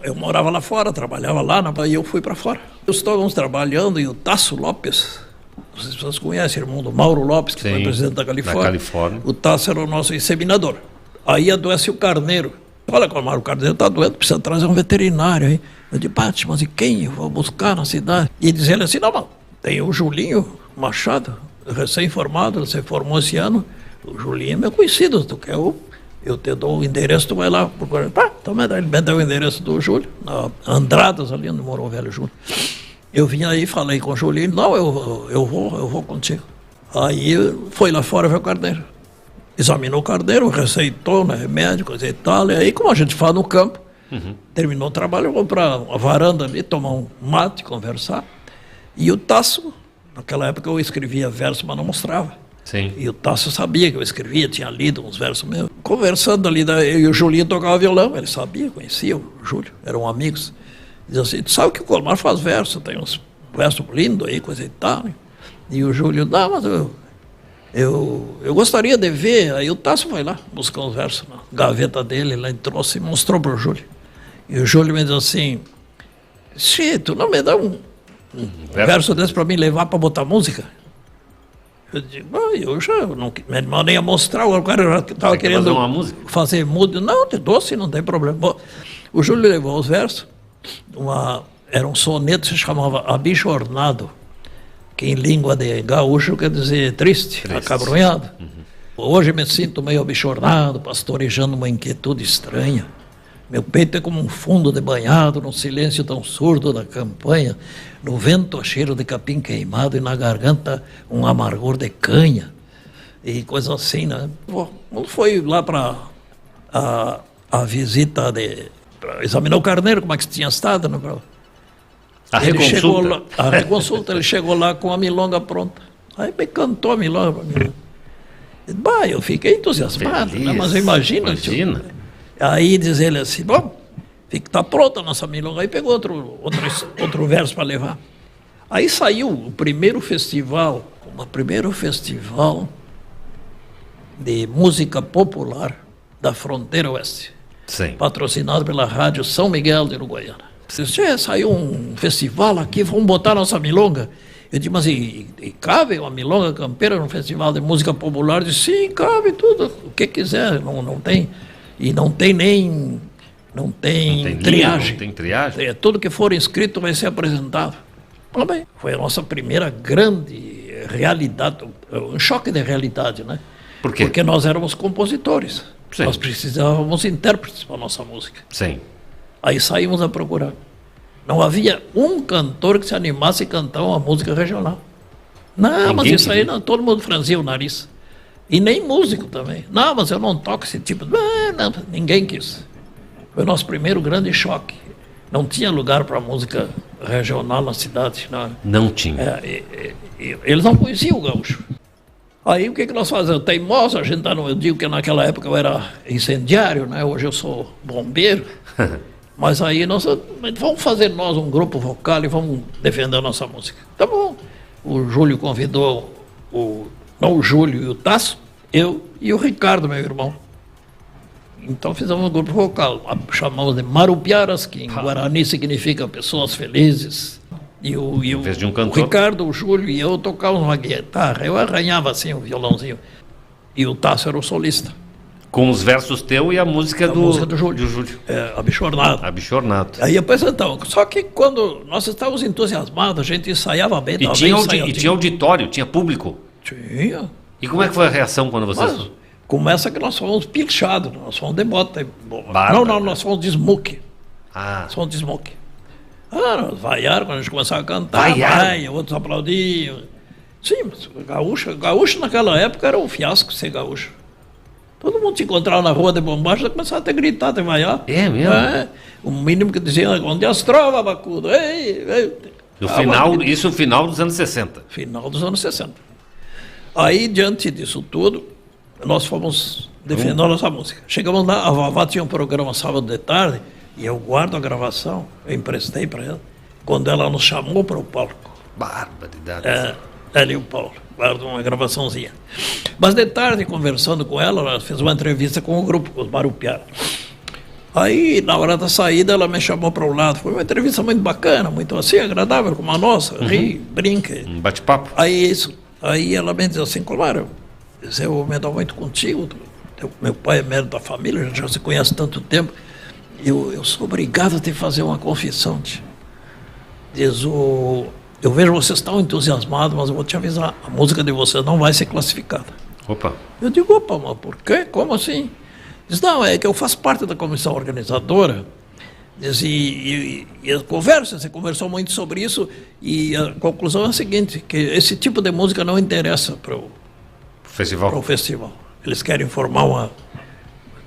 Eu morava lá fora, trabalhava lá, e eu fui para fora. Estávamos trabalhando e o Tasso Lopes, não sei se vocês conhecem, irmão do Mauro Lopes, que foi presidente da Califórnia. O Tasso era o nosso inseminador. Aí adoece o Carneiro. Olha, o Carneiro está doente, precisa trazer um veterinário aí. Eu disse, Pati, mas e quem eu vou buscar na cidade? E diz ele assim, não, tem o Julinho Machado, recém-formado, ele se formou esse ano. O Julinho é meu conhecido, tu quer eu te dou o endereço, tu vai lá procurar. Então ele me deu o endereço do Júlio, na Andradas, ali onde morou o velho Júlio. Eu vim aí, falei com o Julinho, não, eu vou contigo. Aí foi lá fora ver o Carneiro. Examinou o Carneiro, receitou, né, remédio, coisa e tal. E aí, como a gente faz no campo, terminou o trabalho, vamos para a varanda ali, tomar um mate, conversar. E o Tasso, naquela época eu escrevia verso, mas não mostrava. Sim. E o Tasso sabia que eu escrevia, tinha lido uns versos meus. Conversando ali, eu e o Julinho tocava violão, ele sabia, conhecia o Júlio, eram amigos. Dizia assim, tu sabe que o Colmar faz verso, tem uns versos lindos aí, coisa e tal. E o Júlio, não, mas eu gostaria de ver. Aí o Tasso foi lá buscar uns versos na gaveta dele, lá trouxe e mostrou para o Júlio. E o Júlio me disse assim, tu não me dá um verso desse para mim levar para botar música? Eu digo, eu já não nem ia mostrar, o cara estava querendo fazer música. Não, te dou sim, não tem problema. Bom, o Júlio levou os versos, era um soneto que se chamava Abichornado, que em língua de gaúcho quer dizer triste. Acabrunhado. Hoje me sinto meio abichornado, pastorejando uma inquietude estranha. Meu peito é como um fundo de banhado num silêncio tão surdo da campanha, no vento a cheiro de capim queimado e na garganta um amargor de canha e coisa assim, né? Quando foi lá para a visita para examinar o Carneiro, como é que tinha estado, né? A reconsulta, ele chegou lá com a milonga pronta. Aí me cantou a milonga para mim. Eu fiquei entusiasmado, né? Mas imagina. Aí diz ele assim, bom, está pronta a nossa milonga. Aí pegou outro verso para levar. Aí saiu o primeiro festival de música popular da fronteira oeste. Sim. Patrocinado pela Rádio São Miguel de Uruguaiana. Saiu um festival aqui, vamos botar nossa milonga. Eu disse, mas e cabe uma milonga campeira num festival de música popular? Eu disse, sim, cabe tudo, o que quiser, não tem... E não tem triagem. Não tem triagem? Tudo que for inscrito vai ser apresentado. Bem, foi a nossa primeira grande realidade, um choque de realidade, né? Por quê? Porque nós éramos compositores. Sim. Nós precisávamos intérpretes para a nossa música. Sim. Aí saímos a procurar. Não havia um cantor que se animasse a cantar uma música regional. Não, mas isso aí não, todo mundo franzia o nariz. E nem músico também. Não, mas eu não toco esse tipo. Não, ninguém quis. Foi o nosso primeiro grande choque. Não tinha lugar para música regional na cidade. Não tinha. Eles não conheciam o gaúcho. Aí o que nós fazemos? Teimoso, eu digo que naquela época eu era incendiário, né? Hoje eu sou bombeiro. Mas aí vamos fazer nós um grupo vocal e vamos defender a nossa música. Tá bom. O Júlio convidou não o Júlio e o Tasso, eu e o Ricardo, meu irmão. Então fizemos um grupo vocal, chamamos de Marupiaras, que em Guarani significa pessoas felizes. E o Ricardo, o Júlio e eu tocávamos uma guitarra, eu arranhava assim o violãozinho. E o Tasso era o solista. Com os versos teu e a música do Júlio. Abichornado. Abichornado. Aí apresentamos. Só que quando nós estávamos entusiasmados, a gente ensaiava bem. E tinha auditório, tinha público. Tinha. E como é que foi a reação quando vocês... Começa que nós fomos pilchados, nós fomos de bota. Não, nós fomos de smoke. Nós fomos de smoke. Nós vaiaram quando a gente começava a cantar. Outros aplaudiam. Sim, mas gaúcho naquela época era um fiasco ser gaúcho. Todo mundo se encontrava na rua de bombacha e começava a gritar, a vaiar. É mesmo? O mínimo que dizia, onde as trovas, bacudo? Isso no final dos anos 60. Final dos anos 60. Aí, diante disso tudo, nós fomos defendendo a nossa música. Chegamos lá, a Vavá tinha um programa sábado de tarde, e eu guardo a gravação, eu emprestei para ela, quando ela nos chamou para o palco. Barbaridade. Ela e o Paulo, guardo uma gravaçãozinha. Mas de tarde, conversando com ela fez uma entrevista com o grupo, com os Marupiaras. Aí, na hora da saída, ela me chamou para o lado. Foi uma entrevista muito bacana, muito assim, agradável, como a nossa. Ri, brinca. Um bate-papo. Aí ela me diz assim, claro, eu me dou muito contigo. Meu pai é médico da família, a gente já se conhece há tanto tempo. Eu sou obrigado a te fazer uma confissão. Diz, eu vejo vocês tão entusiasmados, mas eu vou te avisar, a música de vocês não vai ser classificada. Opa. Eu digo, opa, mas por quê? Como assim? Diz, não, é que eu faço parte da comissão organizadora. Diz, e você conversou muito sobre isso, e a conclusão é a seguinte, que esse tipo de música não interessa para o festival. Eles querem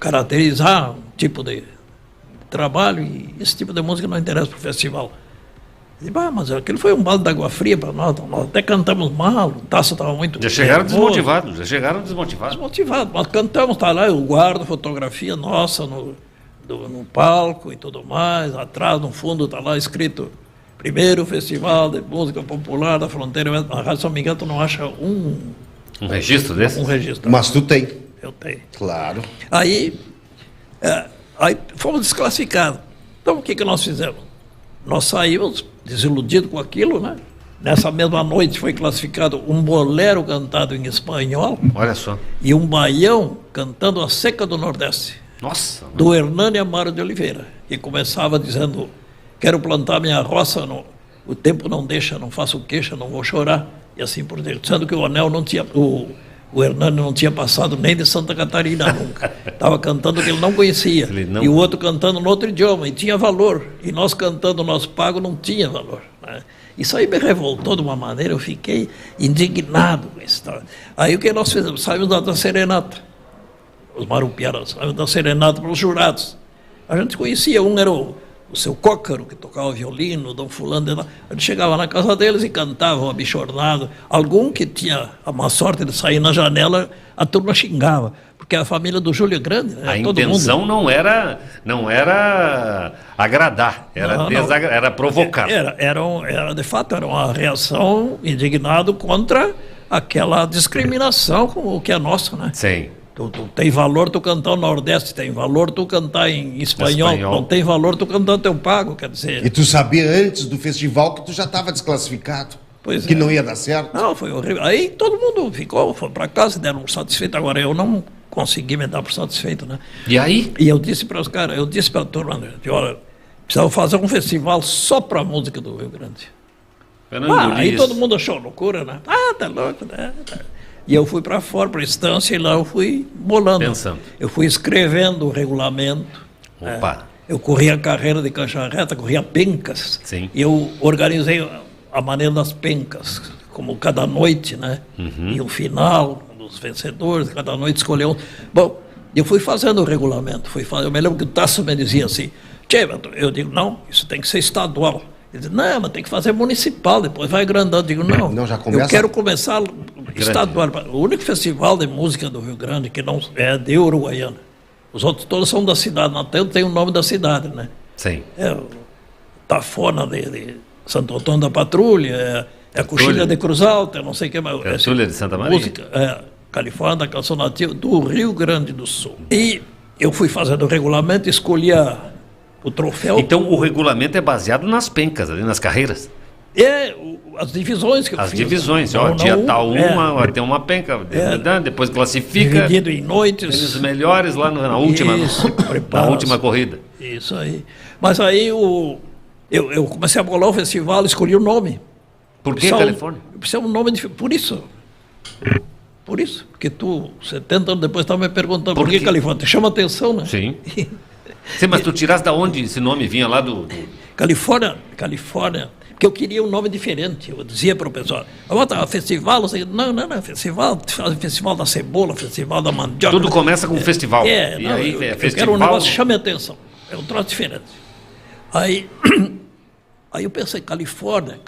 caracterizar um tipo de trabalho, e esse tipo de música não interessa para o festival. Diz, mas aquilo foi um balde de água fria para nós até cantamos mal, o Tasso estava muito... Já chegaram desmotivados. Desmotivados, mas cantamos, está lá, eu guardo fotografia nossa no palco e tudo mais, atrás, no fundo, está lá escrito primeiro Festival de Música Popular da Fronteira, na Rádio São Miguel tu não acha um registro desse? Um registro. Mas tu tem. Eu tenho. Claro. Aí fomos desclassificados. Então o que nós fizemos? Nós saímos desiludidos com aquilo, né? Nessa mesma noite foi classificado um bolero cantado em espanhol. Olha só. E um baião cantando a Seca do Nordeste. Nossa. Do Hernani Amaro de Oliveira, que começava dizendo, quero plantar minha roça, o tempo não deixa, não faço queixa, não vou chorar, e assim por diante. Sendo que o Anel não tinha, o Hernani não tinha passado nem de Santa Catarina nunca. Estava cantando que ele não conhecia. E o outro cantando no outro idioma, e tinha valor. E nós cantando o nosso pago não tinha valor. Né? Isso aí me revoltou de uma maneira, eu fiquei indignado com isso. Aí o que nós fizemos? Saímos da serenata. Os marupiaras saímos da serenata para os jurados. A gente conhecia, um era o seu Cócaro, que tocava violino, o Dom Fulano de lá. A gente chegava na casa deles e cantava o abichornado. Algum que tinha a má sorte de sair na janela, a turma xingava, porque a família do Júlio é grande. Né? A intenção não era agradar, era provocar. De fato, era uma reação indignada contra aquela discriminação com o que é nosso, né? Sim. Tu tem valor tu cantar no Nordeste, tem valor tu cantar em espanhol, não tem valor tu cantar teu pago, quer dizer... E tu sabia antes do festival que tu já estava desclassificado, que não ia dar certo? Não, foi horrível. Aí todo mundo foi para casa, deram satisfeito. Agora eu não consegui me dar por satisfeito, né? E aí? E eu disse para os caras, eu disse para a turma, olha, precisava fazer um festival só para a música do Rio Grande. Aí todo mundo achou loucura, né? Tá louco, né? E eu fui para fora, para a estância, e lá eu fui bolando. Pensando. Eu fui escrevendo o regulamento. Opa. Eu corria a carreira de cancha reta, corria pencas. Sim. E eu organizei a maneira das pencas, como cada noite, né? E o final dos vencedores, cada noite escolheu um. Bom, eu fui fazendo o regulamento. Eu me lembro que o Tasso me dizia assim, eu digo, não, isso tem que ser estadual. Ele diz, não, mas tem que fazer municipal, depois vai agrandando. Eu digo, não, já começa... eu quero começar estadual. O único festival de música do Rio Grande que não é de Uruguaiana. Os outros todos são da cidade, até tem o nome da cidade, né? Sim. É o Tafona de Santo Antônio da Patrulha, é a Coxilha de Cruz Alta, não sei o que mais. Coxilha de Santa Maria. Música, Califórnia, da canção nativa do Rio Grande do Sul. E eu fui fazendo o regulamento, escolhi o troféu. Então o regulamento é baseado nas pencas, ali nas carreiras? As divisões que eu fiz. As divisões, dia tal tem uma penca, depois classifica. Dividido em noites. Os melhores lá na última corrida. Isso aí. Mas aí eu comecei a bolar o festival, escolhi o nome. Por que Califórnia? Eu precisava um nome por isso. Por isso. Porque 70 anos depois, estava me perguntando por que Califórnia. Te chama atenção, né? Sim. Sim, mas tu tiraste da onde esse nome vinha lá do... Califórnia, porque eu queria um nome diferente. Eu dizia para o pessoal, festival, festival da cebola, festival da mandioca. Tudo começa com festival. Aí eu quero um negócio que chame a atenção. É um troço diferente. Aí eu pensei, Califórnia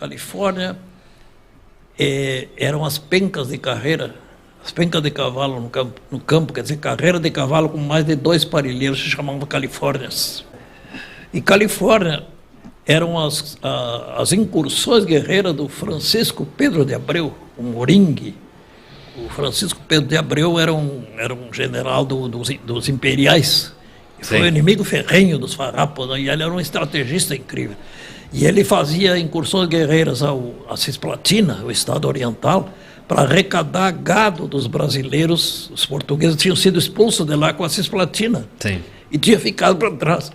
eram as pencas de carreira, as pencas de cavalo no campo, quer dizer, carreira de cavalo com mais de 2 parilheiros, se chamavam Califórnias. E Califórnia eram as incursões guerreiras do Francisco Pedro de Abreu, o Moringue. O Francisco Pedro de Abreu era um general dos imperiais, Foi o inimigo ferrenho dos farrapos, né? E ele era um estrategista incrível. E ele fazia incursões guerreiras a Cisplatina, o estado oriental, para arrecadar gado dos brasileiros. Os portugueses tinham sido expulsos de lá com a Cisplatina. Sim. E tinha ficado para trás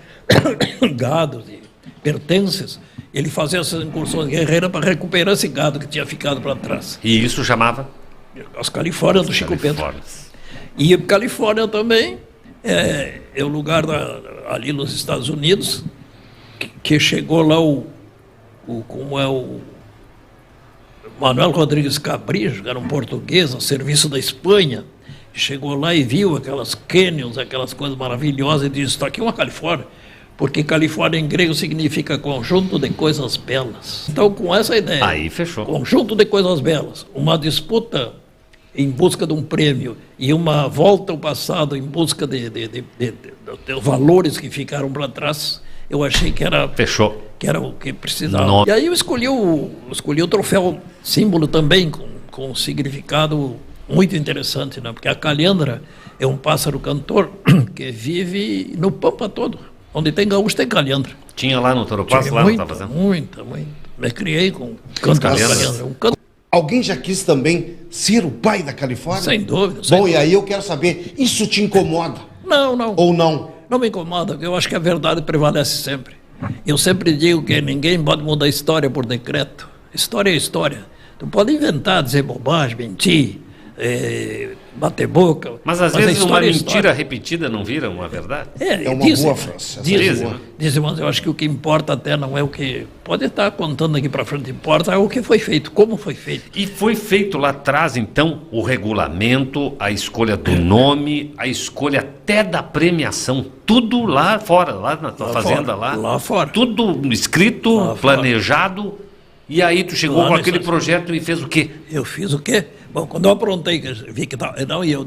gado e pertences. Ele fazia essas incursões guerreiras para recuperar esse gado que tinha ficado para trás. E isso chamava? As Califórnias do Chico Pedro. E Califórnia também é o lugar ali nos Estados Unidos que chegou lá como é o Manuel Rodrigues Cabrijo, que era um português a serviço da Espanha, chegou lá e viu aquelas canyons, aquelas coisas maravilhosas e disse: "Está aqui uma Califórnia", porque Califórnia em grego significa conjunto de coisas belas. Então, com essa ideia, aí fechou. Conjunto de coisas belas, uma disputa em busca de um prêmio e uma volta ao passado em busca de valores que ficaram para trás, eu achei que era... Fechou. Que era o que precisava. E aí eu escolhi o troféu símbolo também, com um significado muito interessante, né? Porque a calhandra é um pássaro cantor que vive no pampa todo. Onde tem gaúcho tem calhandra. Tinha lá no Toropaço, lá muita, não estava fazendo? Muita. Me criei com canto de calhandra. Alguém já quis também ser o pai da Califórnia? Sem dúvida. Bom, e aí eu quero saber, isso te incomoda? Não. Ou não? Não me incomoda, eu acho que a verdade prevalece sempre. Eu sempre digo que ninguém pode mudar a história por decreto. História é história. Tu pode inventar, dizer bobagem, mentir, bater boca. Mas às vezes uma mentira repetida não vira uma verdade? É uma boa frase. Dizem, mas eu acho que o que importa até não é o que... Pode estar contando aqui para frente, importa é o que foi feito, como foi feito. E foi feito lá atrás, então, o regulamento, a escolha do nome, a escolha até da premiação, tudo lá fora, lá na tua fazenda fora, lá fora. Tudo escrito, lá planejado, fora. E aí tu chegou com aquele projeto e fez o quê? Eu fiz o quê? Bom, quando eu aprontei, vi que tá,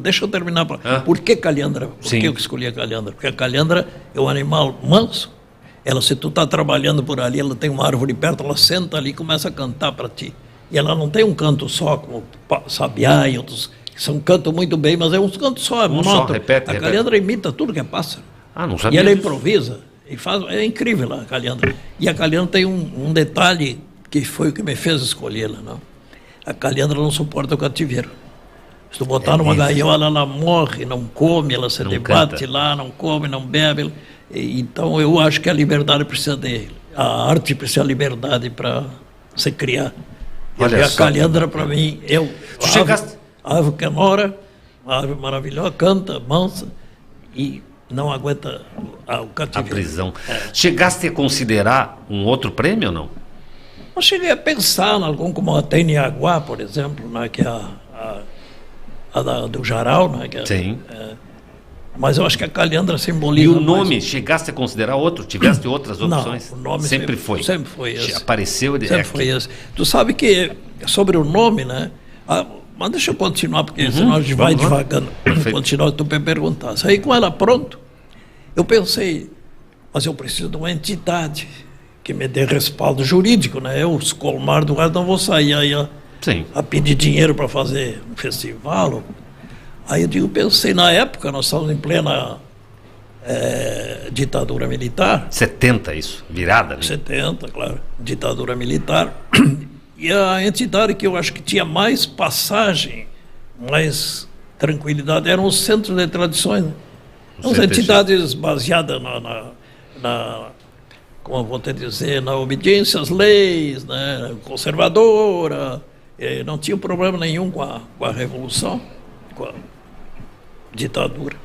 deixa eu terminar. Por que calhandra? Por que eu escolhi a calhandra? Porque a calhandra é um animal manso. Ela, se tu está trabalhando por ali, ela tem uma árvore perto, ela senta ali e começa a cantar para ti. E ela não tem um canto só, como sabiá e outros, que são cantam muito bem, mas é um canto só, é monótono. A calhandra imita tudo que é pássaro. Não sabia. E ela improvisa, e faz, é incrível a calhandra. E a calhandra tem um detalhe que foi o que me fez escolhê-la, não? A calhandra não suporta o cativeiro. Se tu botar numa gaiola, ela morre, não come, ela se debate lá, não come, não bebe. Então eu acho que a liberdade precisa a arte precisa de liberdade para se criar. E a calhandra, para mim, a árvore canora, uma árvore maravilhosa, canta, mansa e não aguenta o cativeiro. A prisão. Chegaste a considerar um outro prêmio ou não? Eu cheguei a pensar em algum, como a Teniaguá, por exemplo, né, que é a do Jaral. Né, que sim. Mas eu acho que a calhandra simboliza. E o nome, chegaste a considerar outro? Tiveste outras opções? Não, o nome sempre foi. Sempre foi esse. Apareceu sempre foi esse. Tu sabe que sobre o nome, né? Mas deixa eu continuar, porque senão a gente vai devagando. Continuar, tu me perguntasse. Aí com ela pronto, eu pensei, mas eu preciso de uma entidade que me dê respaldo jurídico, né? Eu, os Colmar do resto, não vou sair aí a pedir dinheiro para fazer um festival. Aí eu pensei, na época, nós estávamos em plena ditadura militar. 70, isso, virada, né? 70, claro, ditadura militar. E a entidade que eu acho que tinha mais passagem, mais tranquilidade, eram os centros de tradições, né? As entidades baseadas como eu vou te dizer, na obediência às leis, né, conservadora, não tinha problema nenhum com a Revolução, com a ditadura.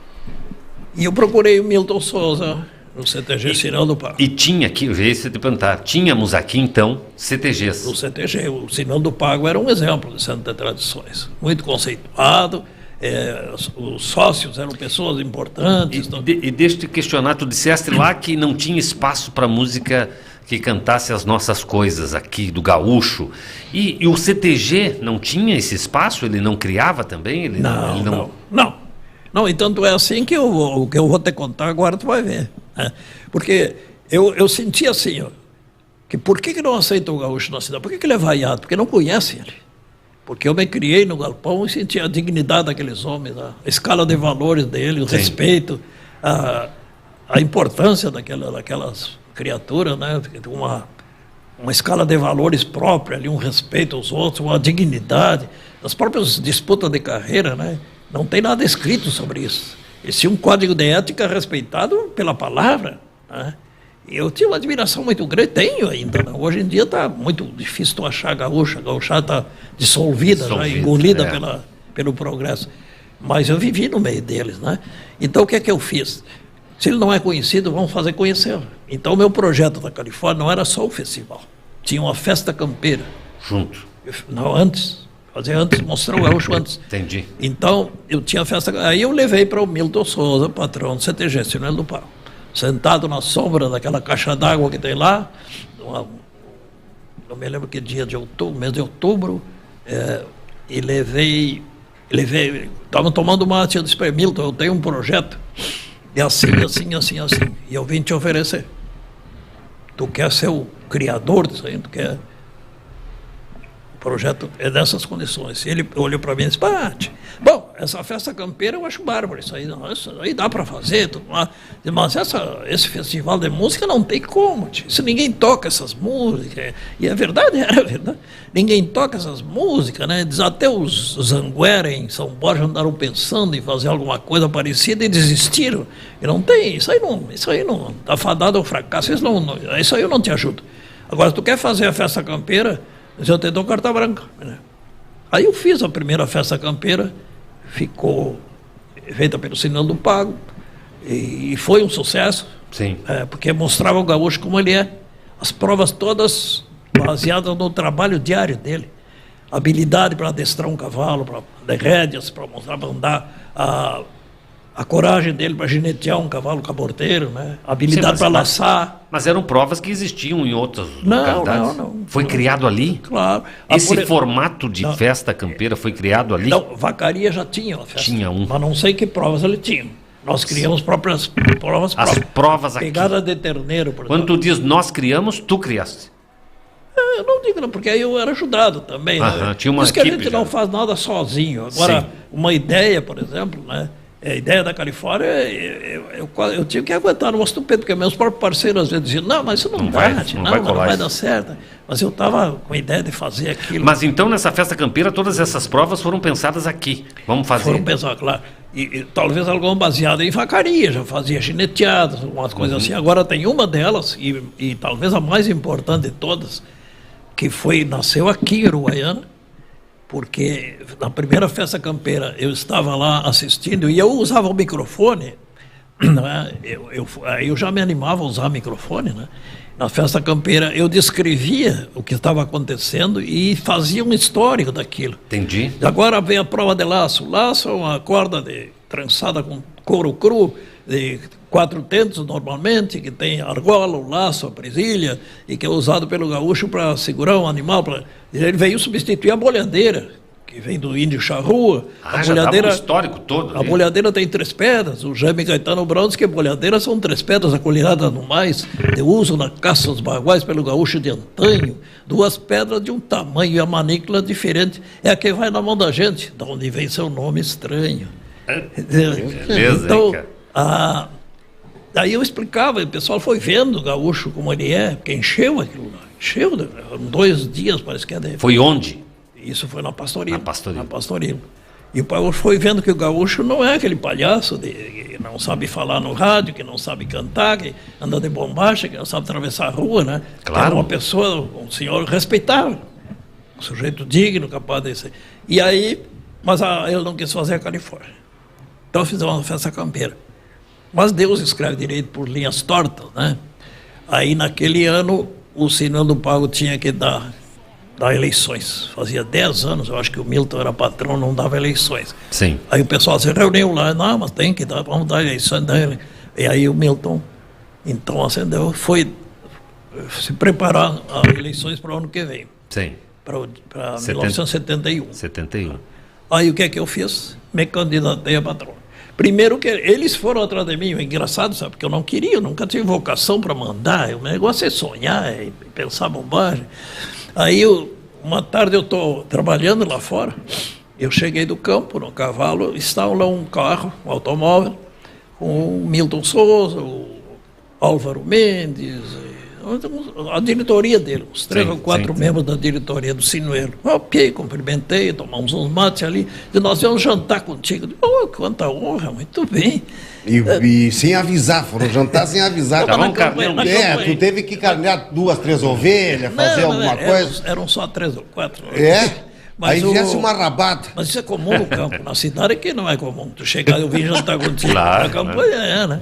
E eu procurei o Milton Souza, no CTG Sinal do Pago. E tinha aqui, eu ia te perguntar, tínhamos aqui então CTGs. O CTG, o Sinal do Pago era um exemplo de centro de tradições, muito conceituado. Os sócios eram pessoas importantes. E deixa eu te questionar, tu disseste lá que não tinha espaço para música que cantasse as nossas coisas aqui do gaúcho. E o CTG não tinha esse espaço? Ele não criava também? Não, e tanto é assim que o que eu vou te contar agora tu vai ver. Né? Porque eu senti assim, que por que não aceita o gaúcho na cidade? Por que ele é vaiado? Porque não conhece ele. Porque eu me criei no galpão e senti a dignidade daqueles homens, a escala de valores dele, o respeito, a importância daquelas criaturas, né? Uma escala de valores própria, ali, um respeito aos outros, uma dignidade. As próprias disputas de carreira, né? Não tem nada escrito sobre isso. Esse é um código de ética respeitado pela palavra, né? Eu tinha uma admiração muito grande, tenho ainda. Né? Hoje em dia está muito difícil tu achar gaúcha. A gauchada está dissolvida, já, engolida pelo progresso. Mas eu vivi no meio deles, né? Então o que é que eu fiz? Se ele não é conhecido, vamos fazer conhecer. Então o meu projeto da Califórnia não era só o festival. Tinha uma festa campeira. Junto. Não, antes. Fazer antes, mostrar o gaúcho antes. Entendi. Então, eu tinha festa. Aí eu levei para o Milton Souza, patrão do CTG, Sinelo do Pago. Sentado na sombra daquela caixa d'água que tem lá. Não me lembro que dia de outubro, mês de outubro. E levei. Estavam tomando mate, eu disse para Milton, eu tenho um projeto. É assim. E eu vim te oferecer. Tu quer ser o criador disso aí? Tu quer. O projeto é dessas condições. Ele olhou para mim e disse, Pati, bom, essa festa campeira eu acho bárbaro, isso aí dá para fazer, tudo lá. Mas esse festival de música não tem como, se ninguém toca essas músicas, e é verdade, ninguém toca essas músicas, né? Diz, até os Zanguera em São Borja andaram pensando em fazer alguma coisa parecida e desistiram. E não tem, isso aí não está fadado ao fracasso, isso aí eu não te ajudo. Agora, se tu quer fazer a festa campeira, eu te dou carta branca. Né? Aí eu fiz a primeira festa campeira, ficou feita pelo Sinelo do Pago, e foi um sucesso. Sim. Porque mostrava o gaúcho como ele é. As provas todas baseadas no trabalho diário dele. Habilidade para adestrar um cavalo, para dar rédeas, para mostrar, para andar, a coragem dele para ginetear um cavalo caborteiro, né? A habilidade para laçar. Mas eram provas que existiam em outras localidades. Não. Foi criado ali? Claro. Esse formato de festa campeira foi criado ali? Não, Vacaria já tinha uma festa. Tinha um. Mas não sei que provas ele tinha. Nós criamos próprias provas. As provas aqui. Pegada de terneiro, por exemplo. Quando tu diz nós criamos, tu criaste? Eu não digo, não, porque aí eu era ajudado também. Né? Tinha uma Diz que a gente já não faz nada sozinho. Agora, sim, uma ideia, por exemplo, né? A ideia da Califórnia, eu tinha que aguentar no estupendo, porque meus próprios parceiros às vezes diziam, não, mas isso não vai dar certo. Mas eu estava com a ideia de fazer aquilo. Mas então, nessa festa campeira, todas essas provas foram pensadas aqui. Vamos fazer. Foram pensadas, claro. E talvez alguma baseada em vacaria, já fazia gineteadas, umas coisas assim. Agora tem uma delas, e talvez a mais importante de todas, que nasceu aqui em Uruguaiana, porque na primeira festa campeira eu estava lá assistindo e eu usava o microfone, né? Eu já me animava a usar microfone, né? Na festa campeira eu descrevia o que estava acontecendo e fazia um histórico daquilo. Entendi. Agora vem a prova de laço. Laço é uma corda trançada com couro cru, de 4 tentos normalmente, que tem argola, o laço, a presilha, e que é usado pelo gaúcho para segurar um animal. Ele veio substituir a bolhadeira, que vem do índio charrua. A bolhadeira, já dava um histórico todo. A bolhadeira tem 3 pedras. O Jaime Caetano Brown diz que bolhadeiras são 3 pedras acolheradas no mais, de uso na caça aos baguais pelo gaúcho de antanho. 2 pedras de um tamanho e a manícula diferente. É a que vai na mão da gente, da onde vem seu nome estranho. Beleza, então, cara. Daí eu explicava, o pessoal foi vendo o gaúcho como ele é, porque encheu aquilo lá. Encheu, 2 dias, parece que é dele. Foi onde? Isso foi na Pastoril. Na Pastoril. E o gaúcho foi vendo que o gaúcho não é aquele palhaço que não sabe falar no rádio, que não sabe cantar, que anda de bombacha, que não sabe atravessar a rua, né? Claro. Era uma pessoa, um senhor respeitável, um sujeito digno, capaz de ser. E aí, mas ele não quis fazer a Califórnia. Então fizemos uma festa campeira. Mas Deus escreve direito por linhas tortas, né? Aí naquele ano o Sinelo do Pago tinha que dar eleições. Fazia 10 anos, eu acho que o Milton era patrão, não dava eleições. Sim. Aí o pessoal se reuniu lá, não, mas tem que dar, vamos dar eleições. E aí o Milton, então acendeu, foi se preparar as eleições para o ano que vem. Sim. Para 1971. 71. Aí o que é que eu fiz? Me candidatei a patrão. Primeiro que eles foram atrás de mim, é engraçado, sabe? Porque eu não queria, eu nunca tive vocação para mandar. O negócio é sonhar, é pensar bobagem. Aí, uma tarde eu estou trabalhando lá fora, eu cheguei do campo, no cavalo, estava lá um carro, um automóvel, com o Milton Souza, o Álvaro Mendes, a diretoria dele, uns 3 ou 4 membros da diretoria do Sinuelo. Ok, cumprimentei, tomamos uns mates ali, e nós íamos jantar contigo. Oh, quanta honra, muito bem. E sem avisar, foram jantar sem avisar. Tu teve que carnear 2, 3 ovelhas, fazer alguma coisa? Eram só 3 ou 4. Mas aí viesse uma rabada. Mas isso é comum no campo. Na cidade que não é comum. Tu chegar e eu vim jantar contigo. Claro, na campanha né?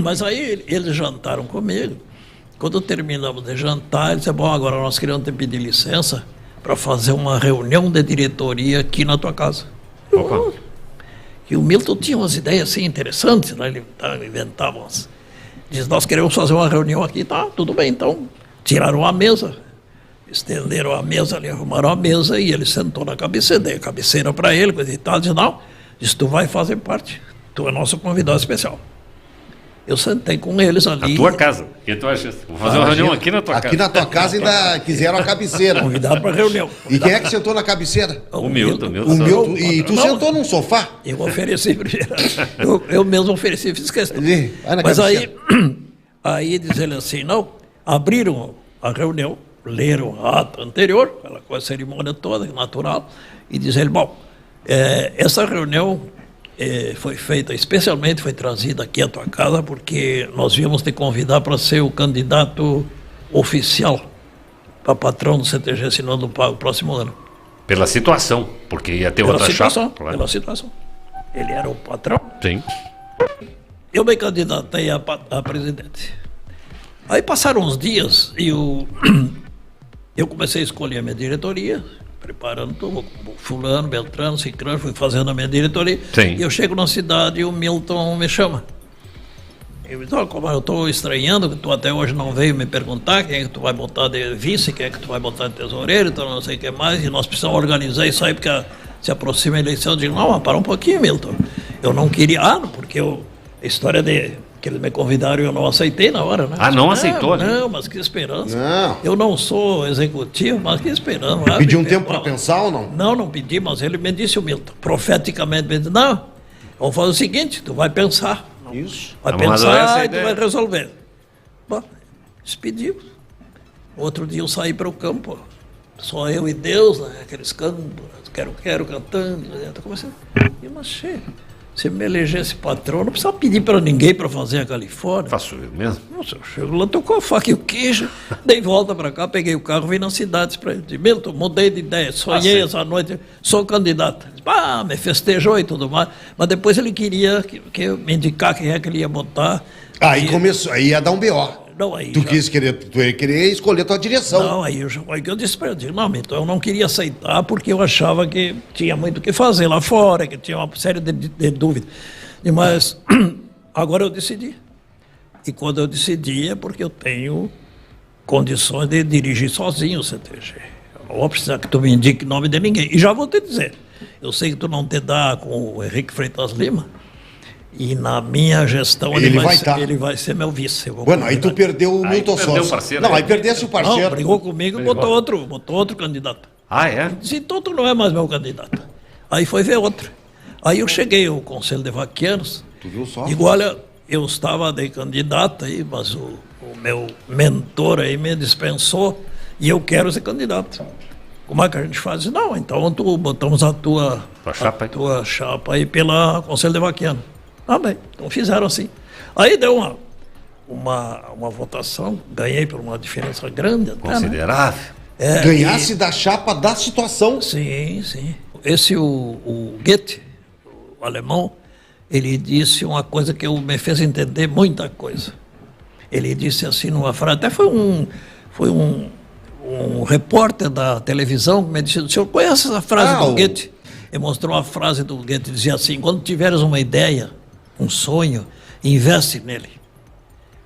Mas aí eles jantaram comigo. Quando terminamos de jantar, eles disseram, bom, agora nós queríamos te pedir licença para fazer uma reunião de diretoria aqui na tua casa. E o Milton tinha umas ideias assim interessantes, né? Ele inventava umas. Diz, nós queremos fazer uma reunião aqui, tá, tudo bem, então. Tiraram a mesa, estenderam a mesa ali, arrumaram a mesa e ele sentou na cabeceira, dei a cabeceira para ele, coisa e tal, disse, não, disse, tu vai fazer parte, tu é nosso convidado especial. Eu sentei com eles ali. Na tua casa? O que tu acha? Vou fazer uma reunião aqui na tua casa. Aqui na tua casa ainda quiseram a cabeceira. Convidado para reunião. E quem é que sentou na cabeceira? O Milton. O Milton. E tu sentou num sofá? Eu ofereci primeiro. Eu mesmo ofereci, fiz questão. Mas aí diz ele assim, não, abriram a reunião, leram o ato anterior, aquela coisa, cerimônia toda, natural, e diz ele, bom, essa reunião foi feita, especialmente foi trazida aqui à tua casa, porque nós viemos te convidar para ser o candidato oficial para patrão do CTG Sinal do Pago próximo ano. Pela situação, porque ia ter outra chapa. Claro. Pela situação. Ele era o patrão. Sim. Eu me candidatei a presidente. Aí passaram uns dias e eu comecei a escolher a minha diretoria, preparando tudo, fulano, Beltrano, Cicrano, fui fazendo a minha diretoria. Sim. E eu chego na cidade e o Milton me chama. Eu me digo, como eu estou estranhando, que tu até hoje não veio me perguntar quem é que tu vai botar de vice, quem é que tu vai botar de tesoureiro, então não sei o que mais, e nós precisamos organizar isso aí, porque se aproxima a eleição. Eu digo, não, para um pouquinho, Milton. Eu não queria, porque a história que eles me convidaram, eu não aceitei na hora, né? Não aceitou, né? Não, mas que esperança. Não. Eu não sou executivo, mas que esperança. Pediu um tempo para pensar ou não? Não pedi, mas ele me disse, o Milton, profeticamente, me disse, não, vamos fazer o seguinte, tu vai pensar. Isso. Vai pensar e tu vai resolver. Bom, despedimos. Outro dia eu saí para o campo, só eu e Deus, né? Aqueles cantos, quero cantando. Eu comecei, mas se me elegesse patrão, não precisava pedir para ninguém para fazer a Califórnia. Faço eu mesmo. Nossa, eu chego lá, tô com a faca e o queijo, dei volta para cá, peguei o carro, vim nas cidades para ele. Milton, mudei de ideia, sonhei essa noite, sou candidato. Me festejou e tudo mais, mas depois ele queria que eu me indicar quem é que ele ia botar. Aí começou, aí ia dar um B.O. Não, aí tu ia querer escolher tua direção. Não, aí eu disse para ele, não, então eu não queria aceitar porque eu achava que tinha muito o que fazer lá fora, que tinha uma série de dúvidas. Mas agora eu decidi. E quando eu decidi é porque eu tenho condições de dirigir sozinho o CTG. Eu não vou precisar que tu me indique nome de ninguém. E já vou te dizer, eu sei que tu não te dá com o Henrique Freitas Lima, e na minha gestão ele vai ser meu vice. Bueno, aí tu perdeu o Milton Sócio. Não, aí perdesse o parceiro. Não, brigou comigo e botou outro candidato. É? Disse, então tu não é mais meu candidato. Aí foi ver outro. Aí eu cheguei ao Conselho de Vaquianos. Tu viu só? Digo, olha, eu estava de candidato aí, mas o meu mentor aí me dispensou e eu quero ser candidato. Como é que a gente faz? Não, então botamos a tua chapa aí pela Conselho de Vaquianos. Bem, então fizeram assim. Aí deu uma votação, ganhei por uma diferença grande. Considerável. Ganhasse da chapa da situação. Sim. Esse, o Goethe, o alemão, ele disse uma coisa que me fez entender muita coisa. Ele disse assim numa frase, até foi um repórter da televisão que me disse, o senhor conhece essa frase do Goethe? Ele mostrou uma frase do Goethe, dizia assim, quando tiveres uma ideia, um sonho, investe nele,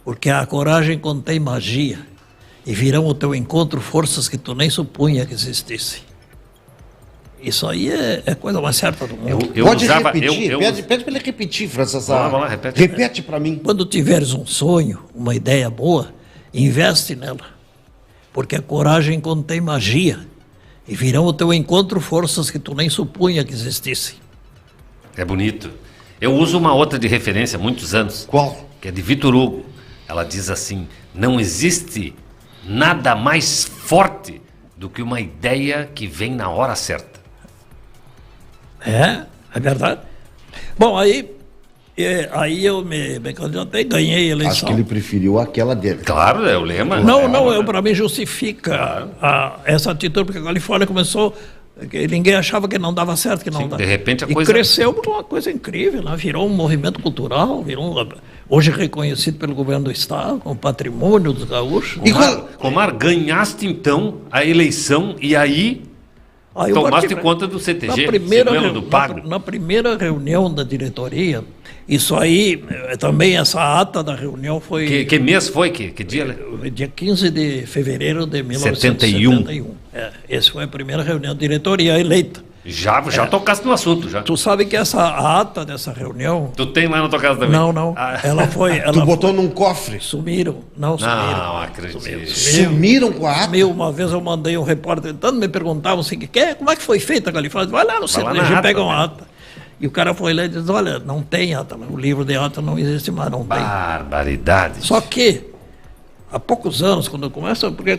porque a coragem contém magia e virão ao teu encontro forças que tu nem supunha que existissem. Isso aí é coisa mais certa do mundo. Pode repetir? Pede para ele repetir, França. Vamos lá, repete. Repete para mim. Quando tiveres um sonho, uma ideia boa, investe nela, porque a coragem contém magia e virão ao teu encontro forças que tu nem supunha que existissem. É bonito. Eu uso uma outra de referência há muitos anos. Qual? Que é de Vitor Hugo. ela diz assim: não existe nada mais forte do que uma ideia que vem na hora certa. É verdade. Bom, aí eu me candidatei, ganhei a eleição. Acho que ele preferiu aquela dele. Claro, é o lema. Não, para mim justifica essa atitude, porque a Califórnia começou, que ninguém achava que não dava certo, que não Sim, dava. de repente a e coisa... cresceu por uma coisa incrível, né? Virou um movimento cultural, hoje reconhecido pelo governo do estado, como patrimônio dos gaúchos. Comar, ganhaste então a eleição e aí tomaste conta do CTG, na primeira reunião da diretoria, isso aí, também essa ata da reunião foi... Que mês foi? Que dia? Dia 15 de fevereiro de 1971. Essa foi a primeira reunião da diretoria eleita. Já tocaste no assunto, já. Tu sabe que essa ata dessa reunião... Tu tem lá na tua casa também? Não. Ela foi... Tu botou num cofre? Sumiram. Não, acredito. Sumiram com a ata? Uma vez eu mandei um repórter, tanto me perguntavam assim, como é que foi feita a Califórnia? Vai lá no CTG, pega uma ata. E o cara foi lá e disse, olha, não tem ata, o livro de ata não existe mais, não tem. Barbaridade. Só que, há poucos anos, quando começa, porque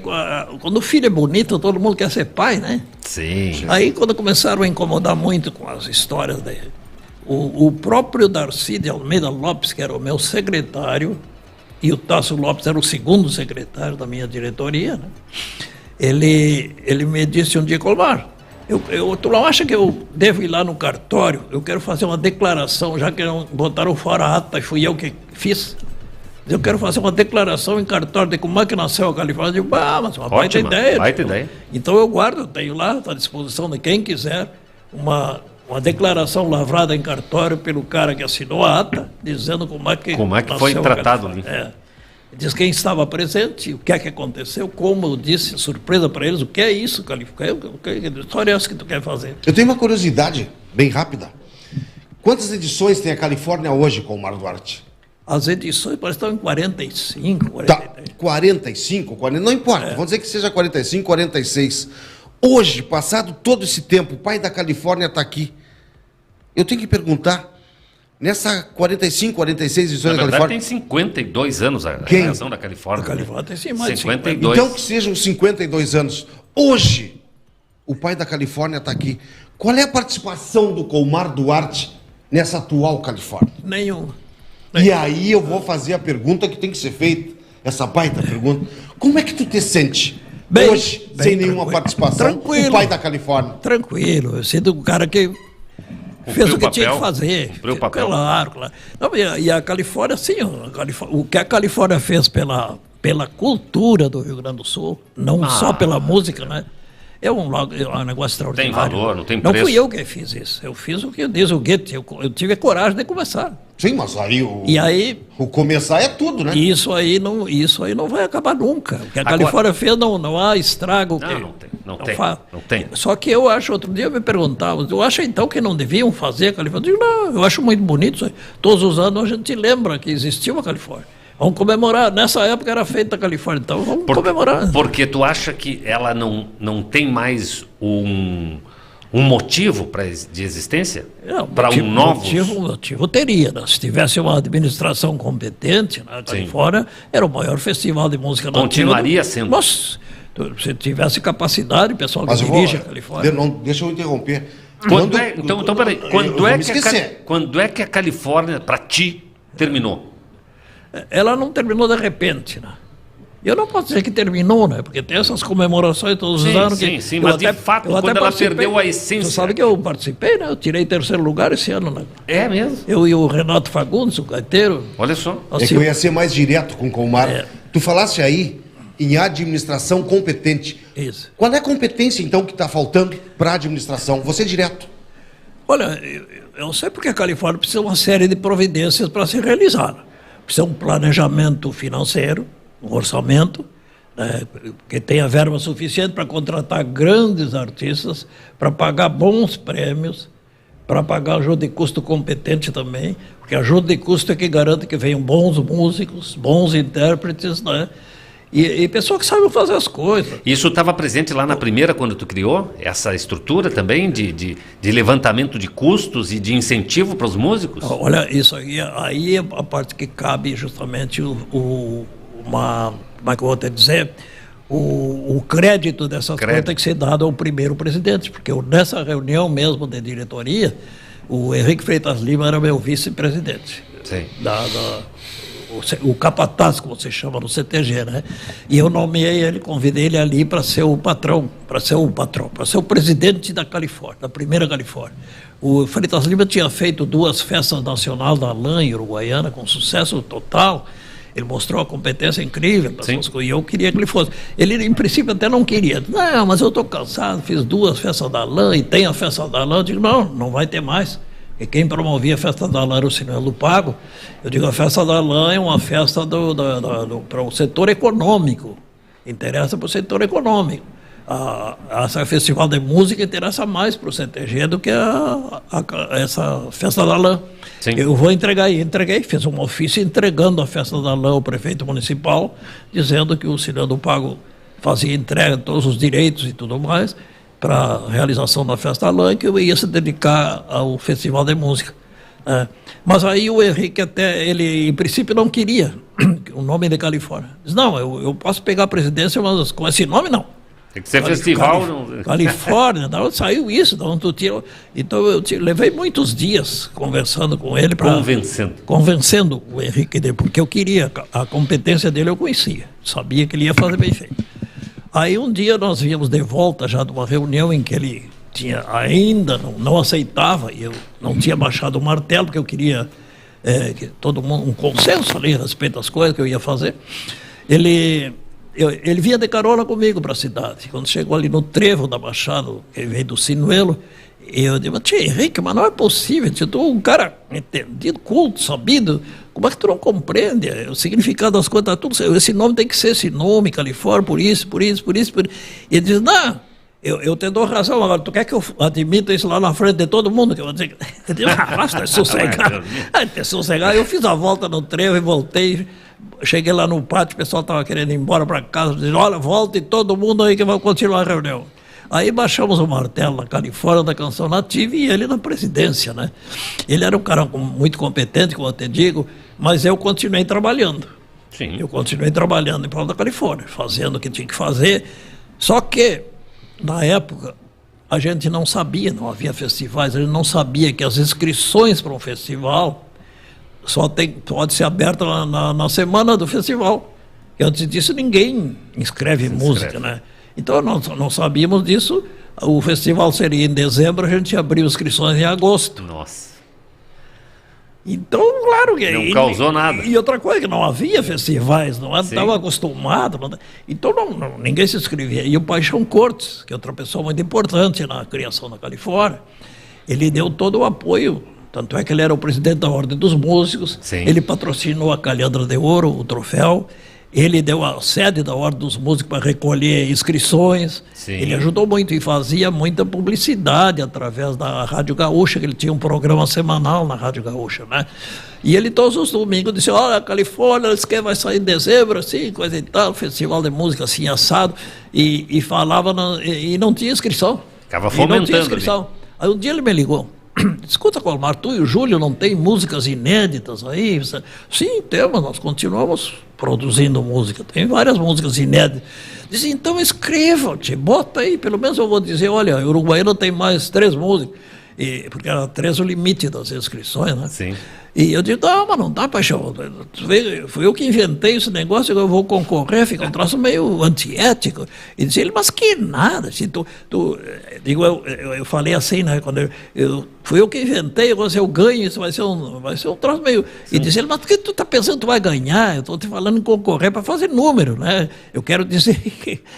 quando o filho é bonito, todo mundo quer ser pai, né? Sim. Aí quando começaram a incomodar muito com as histórias dele, o próprio Darcy de Almeida Lopes, que era o meu secretário, e o Tasso Lopes era o segundo secretário da minha diretoria, né? Ele me disse um dia, Colmar, tu não acha que eu devo ir lá no cartório? Eu quero fazer uma declaração, já que botaram fora a ata e fui eu que fiz. Eu quero fazer uma declaração em cartório de como é que nasceu a Califórnia. Eu digo, mas uma baita ideia. Baita ideia. Então eu guardo, eu tenho lá, está à disposição de quem quiser, uma declaração lavrada em cartório pelo cara que assinou a ata, dizendo como é que foi tratado ali. Diz quem estava presente, o que é que aconteceu, como eu disse, surpresa para eles, o que é isso, Califórnia? Que história é essa que tu quer fazer? Eu tenho uma curiosidade, bem rápida. Quantas edições tem a Califórnia hoje com o Mar Duarte? As edições parece que estão em 45, 40. Tá, 45, 40, não importa, vamos dizer que seja 45, 46. Hoje, passado todo esse tempo, o pai da Califórnia está aqui. Eu tenho que perguntar, nessa 45, 46 edições da Califórnia... tem 52 anos a criação da Califórnia. A Califórnia tem sim, mais 52. Então que sejam 52 anos. Hoje, o pai da Califórnia está aqui. Qual é a participação do Colmar Duarte nessa atual Califórnia? Nenhuma. E aí eu vou fazer a pergunta que tem que ser feita, essa baita pergunta. Como é que tu te sente hoje, sem nenhuma participação, o pai da Califórnia? Tranquilo, eu sinto um cara que fez o que tinha que fazer. Cumpriu o papel. Claro. Não, e a Califórnia, sim, o que a Califórnia fez pela cultura do Rio Grande do Sul, não só pela música, né? É um negócio extraordinário. Tem valor, não tem preço. Não fui eu que fiz isso. Eu fiz o que diz o Goethe. Eu tive a coragem de começar. Sim, mas aí o começar é tudo, né? Isso aí não vai acabar nunca. O que a Califórnia fez, não há estrago. Não tem. Só que eu acho, outro dia me perguntavam, eu acho então que não deviam fazer a Califórnia? Eu digo, não, eu acho muito bonito isso aí. Todos os anos a gente lembra que existiu a Califórnia. Vamos comemorar. Nessa época era feita a Califórnia, então vamos comemorar. Porque tu acha que ela não tem mais um motivo de existência? Para um novo... motivo teria. Né? Se tivesse uma administração competente na Califórnia, era o maior festival de música nativa. Continuaria sendo. Mas se tivesse capacidade, o pessoal que dirige a Califórnia... Deixa eu interromper. Então, peraí. Quando é que a Califórnia, para ti, terminou? Ela não terminou de repente, né? Eu não posso dizer que terminou, né? Porque tem essas comemorações todos os anos. Sim, mas de fato, quando ela perdeu a essência... Você sabe que eu participei, né? Eu tirei 3º lugar esse ano, né? É mesmo? Eu e o Renato Fagundes, o gaiteiro. Olha só. É que eu ia ser mais direto com o Colmar. Tu falaste aí em administração competente. Isso. Qual é a competência, então, que está faltando para a administração? Você direto. Olha, eu sei porque a Califórnia precisa de uma série de providências para se realizar. Precisa de um planejamento financeiro, um orçamento, que tenha verba suficiente para contratar grandes artistas, para pagar bons prêmios, para pagar ajuda de custo competente também, porque a ajuda de custo é que garante que venham bons músicos, bons intérpretes, né? E pessoas que sabem fazer as coisas. Isso estava presente lá na primeira, quando tu criou essa estrutura também de levantamento de custos e de incentivo para os músicos? Olha, isso aí é a parte que cabe justamente como é que eu vou te dizer, o crédito dessas coisas tem que ser dado ao primeiro presidente, porque nessa reunião mesmo de diretoria, o Henrique Freitas Lima era meu vice-presidente. Sim. O capataz, como se chama no CTG, né? E eu nomeei ele, convidei ele ali para ser o patrão, para ser o presidente da Califórnia, da primeira Califórnia. O Freitas Lima tinha feito 2 festas nacionais da LAN em Uruguaiana, com sucesso total. Ele mostrou a competência incrível, e eu queria que ele fosse. Ele, em princípio, até não queria. Não, mas eu estou cansado, fiz 2 festas da LAN e tem a festa da LAN. Eu digo, não vai ter mais. E quem promovia a festa da LAN era o Sinelo Pago. Eu digo, a festa da LAN é uma festa para o setor econômico. Interessa para o setor econômico. Esse festival de música interessa mais para o CTG do que essa festa da LAN. Sim. Eu vou entregar, e entreguei, fiz um ofício entregando a festa da LAN ao prefeito municipal, dizendo que o Sinelo Pago fazia entrega de todos os direitos e tudo mais, para a realização da festa LAN, que eu ia se dedicar ao festival de música. Mas aí o Henrique ele em princípio não queria o nome de Califórnia. Diz, não, eu posso pegar a presidência, mas com esse nome não. Tem que ser festival. Califórnia, da onde saiu isso? Da onde tu tirou? Então eu levei muitos dias conversando com ele. Convencendo o Henrique dele, porque eu queria, a competência dele eu conhecia, sabia que ele ia fazer bem feito. Aí um dia nós viemos de volta já de uma reunião em que ele ainda não aceitava, e eu não tinha baixado o martelo, porque eu queria que todo mundo, um consenso ali a respeito das coisas que eu ia fazer. Ele vinha de carona comigo para a cidade. Quando chegou ali no trevo da Baixada, que veio do Sinuelo, eu disse, tia Henrique, mas não é possível, tu é um cara entendido, culto, sabido, como é que tu não compreende o significado das coisas, tudo, esse nome tem que ser esse nome, Califórnia, por isso. E ele diz, não, eu te dou razão, agora tu quer que eu admita isso lá na frente de todo mundo? Que eu vou dizer, basta sossegar. Eu fiz a volta no trevo e voltei, cheguei lá no pátio, o pessoal estava querendo ir embora para casa, disse, olha, volta e todo mundo aí que vai continuar a reunião. Aí baixamos o martelo na Califórnia da Canção Nativa e ele na presidência, né? Ele era um cara muito competente, como eu te digo, mas eu continuei trabalhando. Sim. Eu continuei trabalhando em prol da Califórnia, fazendo o que tinha que fazer. Só que, na época, a gente não sabia, não havia festivais, a gente não sabia que as inscrições para um festival pode ser aberta na semana do festival. E antes disso, ninguém inscreve música, né? Então, nós não sabíamos disso. O festival seria em dezembro, a gente abriu inscrições em agosto. Nossa. Então, claro que... Não causou nada. E outra coisa, que não havia festivais, não estava acostumado. Então, ninguém se inscrevia. E o Paixão Cortes, que é outra pessoa muito importante na criação da Califórnia, ele deu todo o apoio. Tanto é que ele era o presidente da Ordem dos Músicos. Sim. Ele patrocinou a Calhandra de Ouro, o troféu. Ele deu a sede da Ordem dos Músicos para recolher inscrições. Sim. Ele ajudou muito e fazia muita publicidade através da Rádio Gaúcha, que ele tinha um programa semanal na Rádio Gaúcha, né? E ele todos os domingos disse, olha, a Califórnia, vai sair em dezembro, assim, coisa e tal, festival de música assim, assado, e falava, e não tinha inscrição. Ficava fomentando. Não tinha inscrição. Ali. Aí um dia ele me ligou. Escuta, Colmar, tu e o Júlio não tem músicas inéditas aí? Sim, temos, nós continuamos produzindo música, tem várias músicas inéditas. Diz, então escreva, bota aí, pelo menos eu vou dizer, olha, o Uruguaiana tem mais 3 músicas, porque era 3 o limite das inscrições, né? Sim. E eu digo, não, mas não dá, Paixão, fui eu que inventei esse negócio, eu vou concorrer, fica um troço meio antiético. E disse ele, mas que nada, se digo, eu falei assim, né, quando fui eu que inventei, agora se eu ganho, isso vai ser um troço meio... Sim. E disse ele, mas por que tu tá pensando que tu vai ganhar? Eu estou te falando em concorrer para fazer número, né? Eu quero dizer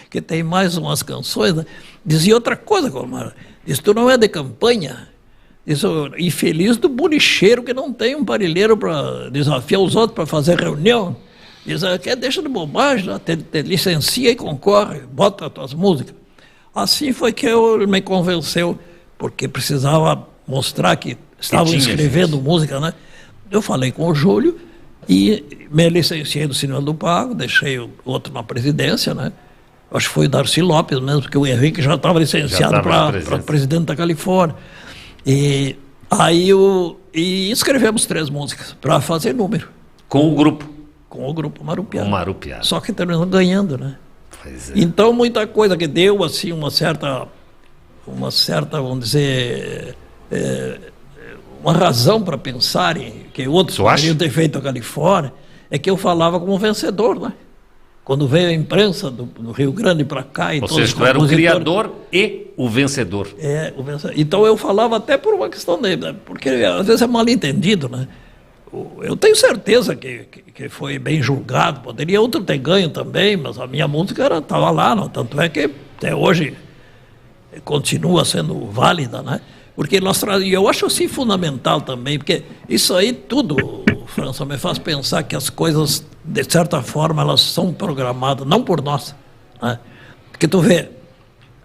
que tem mais umas canções, né? Dizia outra coisa, Colmar, disse, tu não é de campanha? Isso, infeliz do bolicheiro que não tem um parelheiro para desafiar os outros para fazer reunião. Diz, deixa de bobagem, te licencia e concorre, bota as tuas músicas. Assim foi que ele me convenceu, porque precisava mostrar que estavam escrevendo música, né? Eu falei com o Júlio, E me licenciei do Cinema do Pago, deixei o outro na presidência, né? Acho que foi o Darcy Lopes mesmo, porque o Henrique já estava licenciado para presidente da Califórnia. E aí e escrevemos 3 músicas para fazer número. Com o grupo? Com o grupo Marupiara. O Marupiara. Só que terminou ganhando, né? Pois é. Então, muita coisa que deu, assim, uma certa, vamos dizer, uma razão para pensar em que outros poderiam ter feito a Califórnia, é que eu falava como vencedor, né? Quando veio a imprensa do Rio Grande para cá... Ou seja, tu era o criador e o vencedor. O vencedor. Então eu falava até por uma questão porque às vezes é mal entendido, né? Eu tenho certeza que foi bem julgado, poderia outro ter ganho também, mas a minha música estava lá, não? Tanto é que até hoje continua sendo válida, né? Porque e eu acho assim fundamental também, porque isso aí tudo, França, me faz pensar que as coisas, de certa forma, elas são programadas, não por nós, né? Porque tu vê,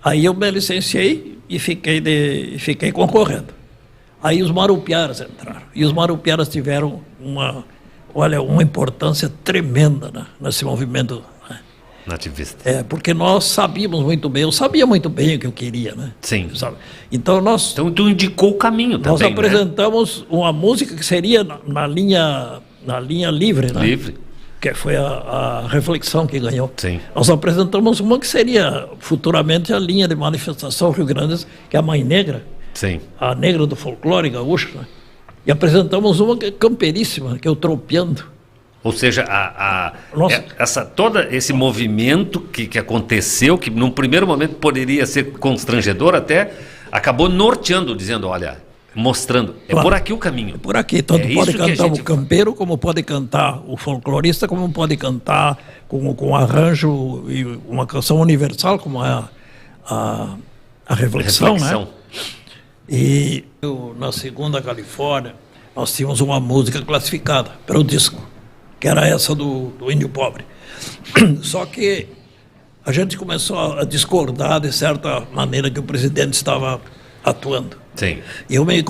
aí eu me licenciei e fiquei concorrendo. Aí os Marupiaras entraram, e os Marupiaras tiveram uma importância tremenda, né, nesse movimento, né? Nativista. Porque nós sabíamos muito bem, eu sabia muito bem o que eu queria, né? Sim. Sabe? Então tu indicou o caminho também, nós apresentamos uma música que seria na linha livre, né? Livre. Que foi a reflexão que ganhou. Sim. Nós apresentamos uma que seria futuramente a linha de manifestação Rio Grande, que é a Mãe Negra. Sim. A negra do folclore gaúcho, né? E apresentamos uma que é camperíssima, que é o Tropeando. Ou seja, todo esse movimento que aconteceu, que num primeiro momento poderia ser constrangedor até, acabou norteando, dizendo, olha, mostrando, claro, por aqui o caminho. É por aqui, tanto pode cantar o campeiro, como pode cantar o folclorista, como pode cantar com arranjo e uma canção universal, como é a reflexão, né? E na segunda Califórnia, nós tínhamos uma música classificada para o disco, que era essa do Índio Pobre. Só que a gente começou a discordar de certa maneira que o presidente estava atuando. Sim. E eu me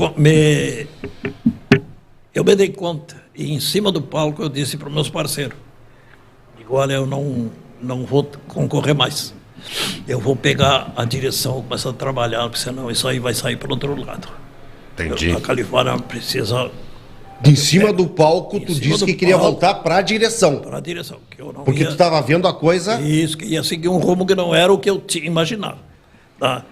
dei conta, e em cima do palco eu disse para os meus parceiros, digo, olha, eu não vou concorrer mais. Eu vou pegar a direção, começar a trabalhar, porque senão isso aí vai sair para o outro lado. Entendi. A Califórnia precisa... Em cima do palco, tu disse que queria voltar para a direção. Para a direção. Que eu não porque tu estava vendo a coisa... Isso, que ia seguir um rumo que não era o que eu tinha imaginado. Tá?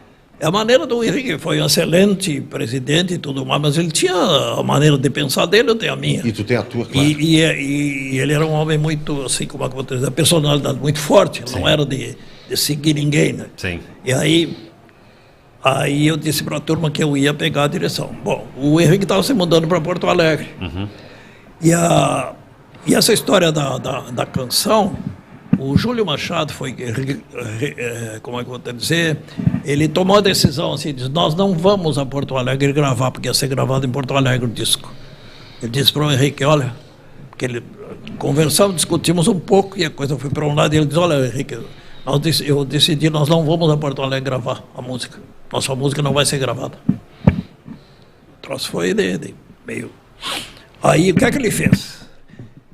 A maneira do Henrique foi um excelente presidente e tudo mais, mas ele tinha a maneira de pensar dele, eu tenho a minha. E tu tem a tua, claro. E ele era um homem muito, assim, como é que eu vou dizer, a personalidade muito forte, não era de seguir ninguém, né? Sim. E aí eu disse para a turma que eu ia pegar a direção. Bom, o Henrique estava se mudando para Porto Alegre. Uhum. E essa história da canção, o Júlio Machado foi, como é que eu vou dizer, ele tomou a decisão assim, disse, nós não vamos a Porto Alegre gravar, porque ia ser gravado em Porto Alegre o disco. Ele disse para o Henrique, olha, porque ele conversamos, discutimos um pouco e a coisa foi para um lado, e ele disse, olha, Henrique, eu decidi, nós não vamos a Porto Alegre gravar a música. Nossa música não vai ser gravada. O troço foi meio... Aí, o que é que ele fez?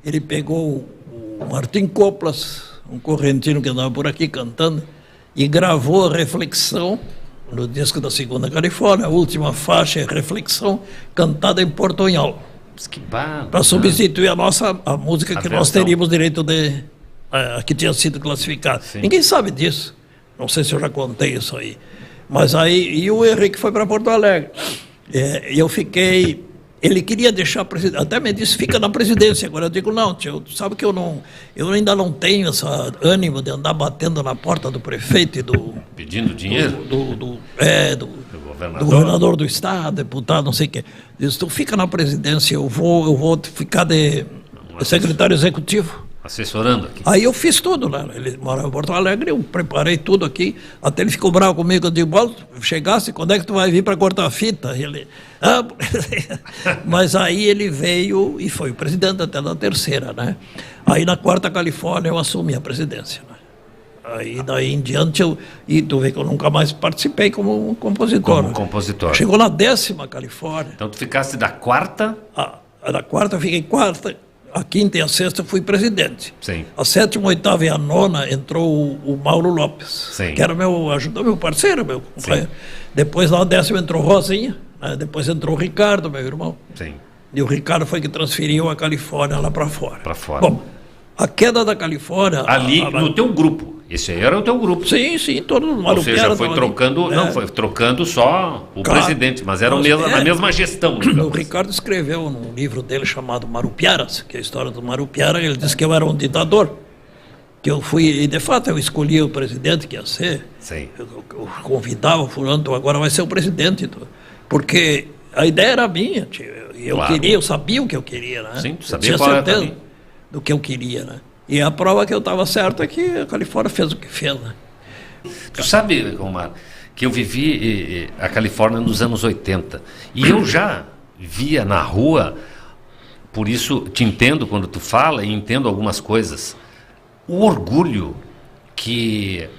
Ele pegou o Martim Coplas, um correntino que andava por aqui cantando, e gravou a Reflexão no disco da segunda Califórnia. A última faixa é Reflexão, cantada em portunhol. Que barra, para substituir a música que nós teríamos direito de... que tinha sido classificada. Sim. Ninguém sabe disso. Não sei se eu já contei isso aí. Mas aí, e o Henrique foi para Porto Alegre. E eu fiquei... Ele queria deixar a presidência, até me disse, fica na presidência. Agora eu digo, não, tio, sabe que eu ainda não tenho esse ânimo de andar batendo na porta do prefeito e do... Pedindo dinheiro? Do governador do estado, deputado, não sei o quê. Diz, tu fica na presidência, eu vou ficar de secretário executivo. Assessorando aqui. Aí eu fiz tudo, né? Ele morava em Porto Alegre, eu preparei tudo aqui, até ele ficou bravo comigo, eu digo, chegasse, quando é que tu vai vir para cortar a fita? E ele, mas aí ele veio e foi o presidente até na terceira, né? Aí na quarta Califórnia eu assumi a presidência, né? Aí daí em diante e tu vê que eu nunca mais participei como compositor. Como compositor. Chegou na 10ª Califórnia. Então tu ficasse da quarta? Da quarta eu fiquei quarta. A quinta e a sexta eu fui presidente. Sim. A sétima, oitava e a nona entrou o Mauro Lopes, Sim. que era meu parceiro, meu companheiro. Depois na décima entrou Rosinha, né? Depois entrou o Ricardo, meu irmão. Sim. E o Ricardo foi que transferiu a Califórnia lá para fora. Para fora. Bom, a queda da Califórnia... Ali no teu grupo. Esse aí era o teu grupo. Sim, todo mundo. Ou seja, foi trocando, não, foi trocando só o presidente, mas era na mesma gestão. O Ricardo escreveu num livro dele chamado Marupiaras, que é a história do Marupiara, ele disse que eu era um ditador. Que eu fui, e de fato eu escolhi o presidente que ia ser. Sim. Eu convidava o fulano, agora vai ser o presidente. Porque a ideia era minha, tio. Eu queria, eu sabia o que eu queria, né? Sim, tu sabia eu tinha qual era certeza também. do que eu queria, né? E a prova que eu estava certo é que a Califórnia fez o que fez, né? Tu sabe, Omar, que eu vivi a Califórnia nos anos 80 e eu já via na rua, por isso te entendo quando tu fala e entendo algumas coisas, o orgulho que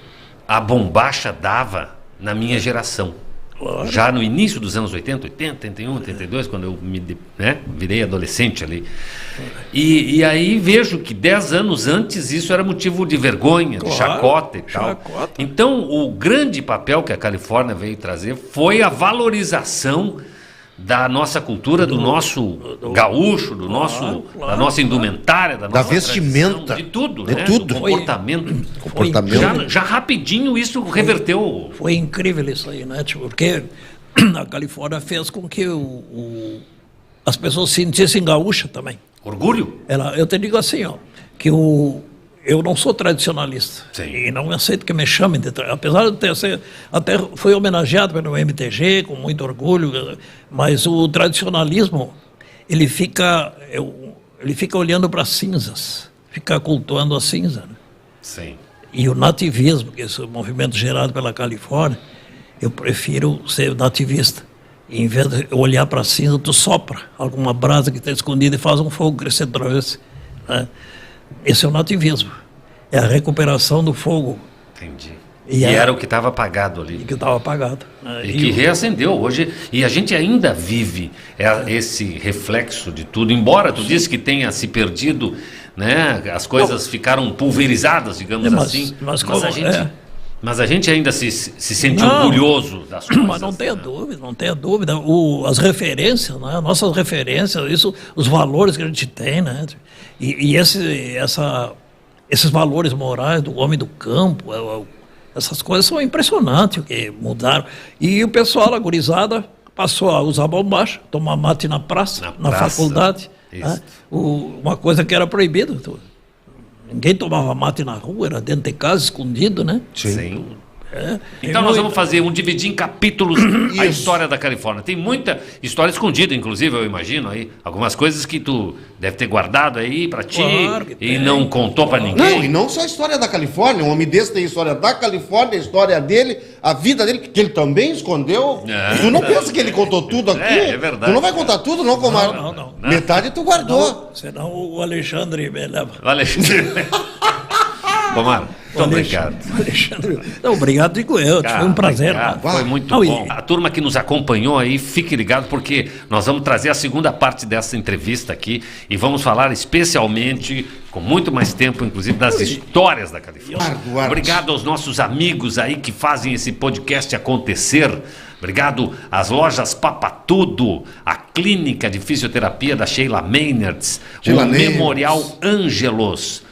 a bombacha dava na minha geração. Claro. Já no início dos anos 80, 81, 82, quando eu virei adolescente ali. E aí vejo que 10 anos antes isso era motivo de vergonha, de chacota e tal. Então, o grande papel que a Califórnia veio trazer foi a valorização da nossa cultura, do nosso gaúcho, da nossa indumentária, da nossa vestimenta, tradição, de tudo, de né? tudo. Do comportamento. Já rapidinho isso reverteu. Foi incrível isso aí, né? Porque a Califórnia fez com que as pessoas se sentissem gaúcha também. Orgulho? Eu te digo assim, ó, que eu não sou tradicionalista. Sim. E não aceito que me chamem de apesar de até fui homenageado pelo MTG com muito orgulho, mas o tradicionalismo ele fica olhando para as cinzas, fica cultuando a cinza, né? Sim. E o nativismo, que é esse movimento gerado pela Califórnia, eu prefiro ser nativista. E, em vez de olhar para a cinza, tu sopra alguma brasa que está escondida e faz um fogo crescer outra vez, né? Esse é o nativismo. É a recuperação do fogo. Entendi. E era o que estava apagado ali. E que estava apagado. Né? E que reacendeu hoje. E a gente ainda vive esse reflexo de tudo. Embora tu disse que tenha se perdido, né? As coisas ficaram pulverizadas, digamos assim. Mas a gente ainda se sente orgulhoso das coisas. Mas não tenha dúvida, não tenha dúvida. As referências, né? Nossas referências, os valores que a gente tem, né? E esses valores morais do homem do campo, essas coisas são impressionantes, o que mudaram. E o pessoal, a gurizada, passou a usar bombacha, tomar mate na praça, na faculdade. Né? Uma coisa que era proibida. Ninguém tomava mate na rua, era dentro de casa, escondido, né? Sim. Então nós vamos dividir em capítulos a história da Califórnia. Tem muita história escondida, inclusive, eu imagino aí. Algumas coisas que tu deve ter guardado aí pra ti e não contou pra ninguém. Não, e não só a história da Califórnia. Um homem desse tem a história da Califórnia, a história dele, a vida dele, que ele também escondeu. Tu não pensa que ele contou tudo aqui? É verdade. Tu não vai contar tudo, não, Comar? Não. Metade tu guardou. Senão o Alexandre me leva. Comar, muito obrigado. Alexandre, obrigado, digo eu. Foi um prazer. Foi muito bom. A turma que nos acompanhou aí, fique ligado, porque nós vamos trazer a segunda parte dessa entrevista aqui e vamos falar especialmente, com muito mais tempo, inclusive, das histórias da Califórnia. Obrigado aos nossos amigos aí que fazem esse podcast acontecer. Obrigado às lojas Papatudo, a clínica de fisioterapia da Sheila Maynards, o Memorial Ângelos,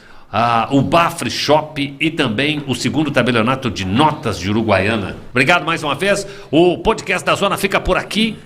o Bafre Shop e também o segundo tabelionato de notas de Uruguaiana. Obrigado mais uma vez. O podcast da Zona fica por aqui.